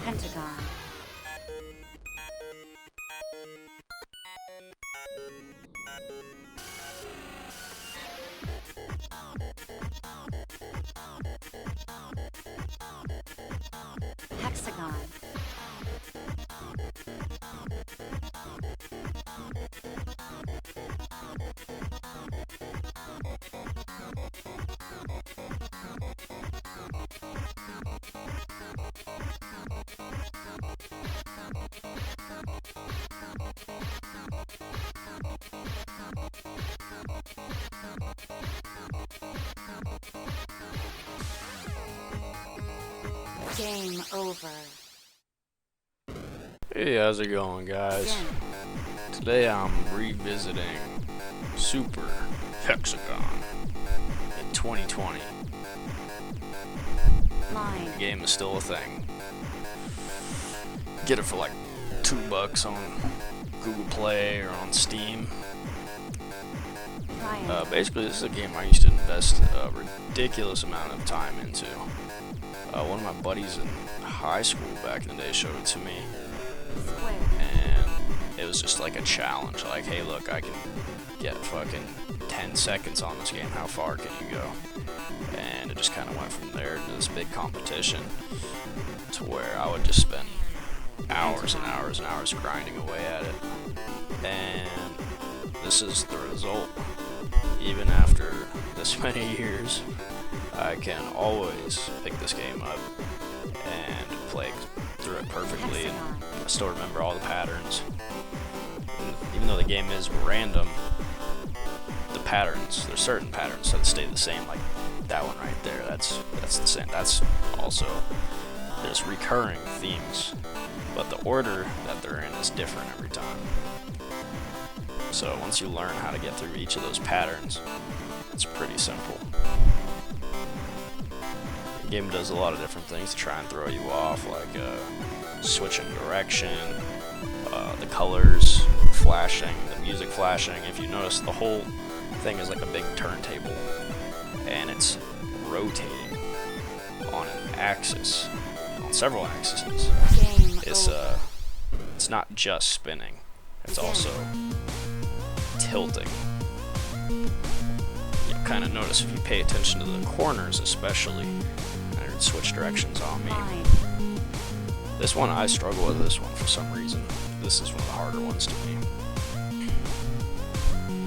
Pentagon. Hexagon. Game over. Hey, how's it going, guys? Today I'm revisiting Super Hexagon in 2020. The game is still a thing. Get it for like $2 on Google Play or on Steam. Basically, this is a game I used to invest a ridiculous amount of time into. One of my buddies in high school back in the day showed it to me, and it was just like a challenge, like, hey look, I can get fucking 10 seconds on this game, how far can you go? And it just kind of went from there to this big competition to where I would just spend hours and hours and hours grinding away at it, and this is the result. Even after this many years, I can always pick this game up and play through it perfectly, and I still remember all the patterns. And even though the game is random, the patterns, there's certain patterns that stay the same, like that one right there, that's the same. That's also, there's recurring themes, but the order that they're in is different every time. So once you learn how to get through each of those patterns, it's pretty simple. The game does a lot of different things to try and throw you off, like switching direction, the colors flashing, the music flashing. If you notice, the whole thing is like a big turntable, and it's rotating on an axis, on several axes. It's not just spinning, it's also tilting. You'll kind of notice if you pay attention to the corners, especially. And switch directions on me. This one, I struggle with this one for some reason. This is one of the harder ones to me.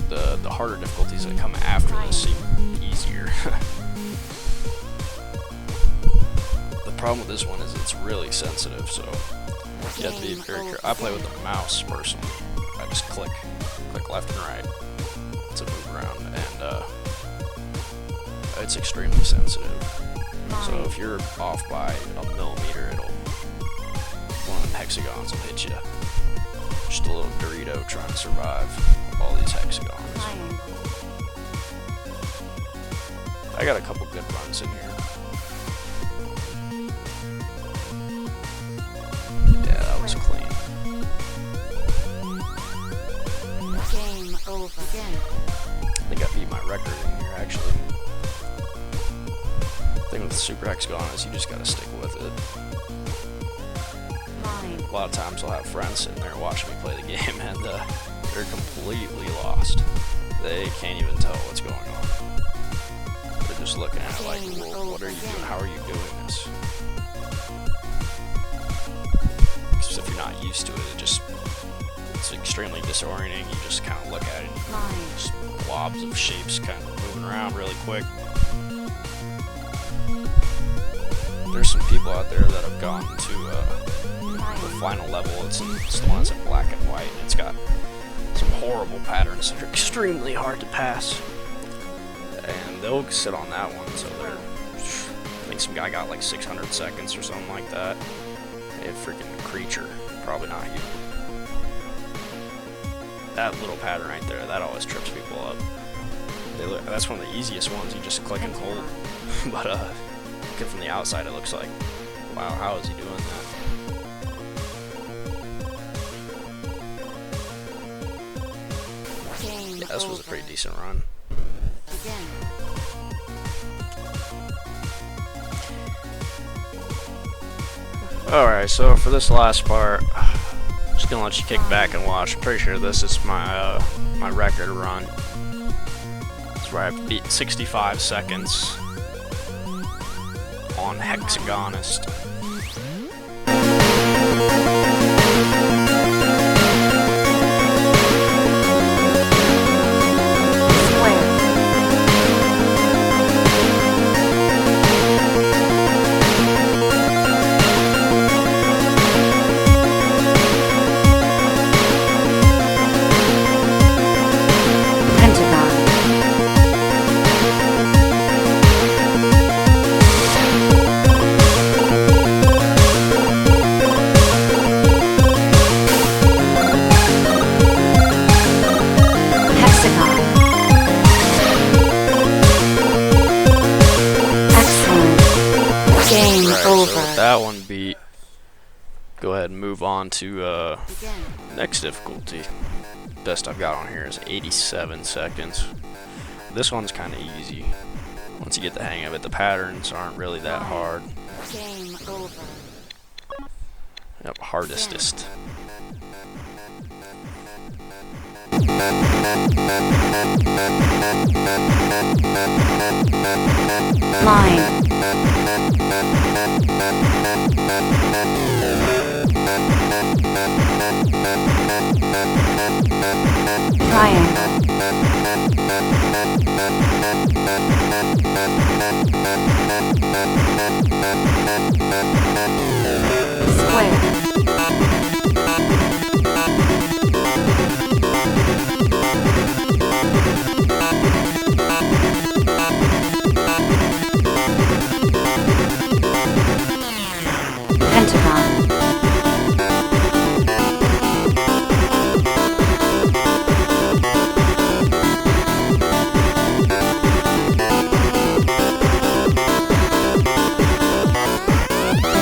The harder difficulties that come after this seem easier. The problem with this one is it's really sensitive, so you have to be very careful. I play with the mouse personally. I just click left and right to move around, and it's extremely sensitive. So if you're off by a millimeter, one of them hexagons will hit you. Just a little Dorito trying to survive all these hexagons. I got a couple good runs in here. Yeah, that was clean. Game over. I think I beat my record in here, actually. The thing with Super Hexagon is you just gotta stick with it. A lot of times I'll have friends sitting there watching me play the game, and they're completely lost. They can't even tell what's going on. They're just looking at it like, well, what are you doing? How are you doing this? Because if you're not used to it, it's extremely disorienting. You just kind of look at it, and just blobs of shapes kind of moving around really quick. There's some people out there that have gone to the final level. It's the one that's in black and white, and it's got some horrible patterns that are extremely hard to pass. And they'll sit on that one, so I think some guy got like 600 seconds or something like that. A freaking creature, probably not human. That little pattern right there, that always trips people up. That's one of the easiest ones, you just click and hold. But looking from the outside, it looks like, wow, how is he doing that? Yeah, this was a pretty decent run. Alright, so for this last part, I'm just gonna let you kick back and watch. I'm pretty sure this is my my record run. It's where I beat 65 seconds on Hexagonist. That one beat. Go ahead and move on to next difficulty. Best I've got on here is 87 seconds. This one's kind of easy. Once you get the hang of it, the patterns aren't really that hard. Game over. Yep, hardestest. Line. Triangle. Square.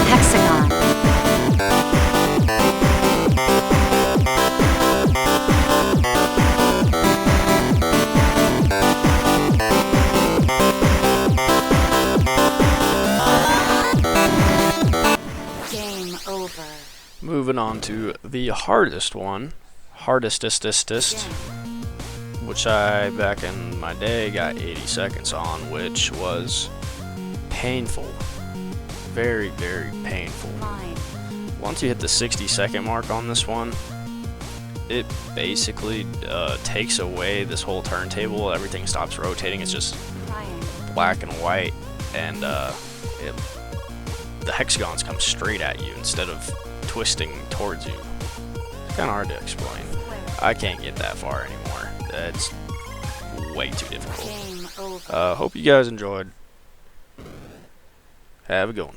Hexagon. Game over. Moving on to the hardest one, hardestest, which I back in my day got 80 seconds on, which was painful. Very, very painful. Once you hit the 60-second mark on this one, it basically takes away this whole turntable. Everything stops rotating. It's just black and white, and the hexagons come straight at you instead of twisting towards you. It's kind of hard to explain. I can't get that far anymore. It's way too difficult. Hope you guys enjoyed. Have a good one.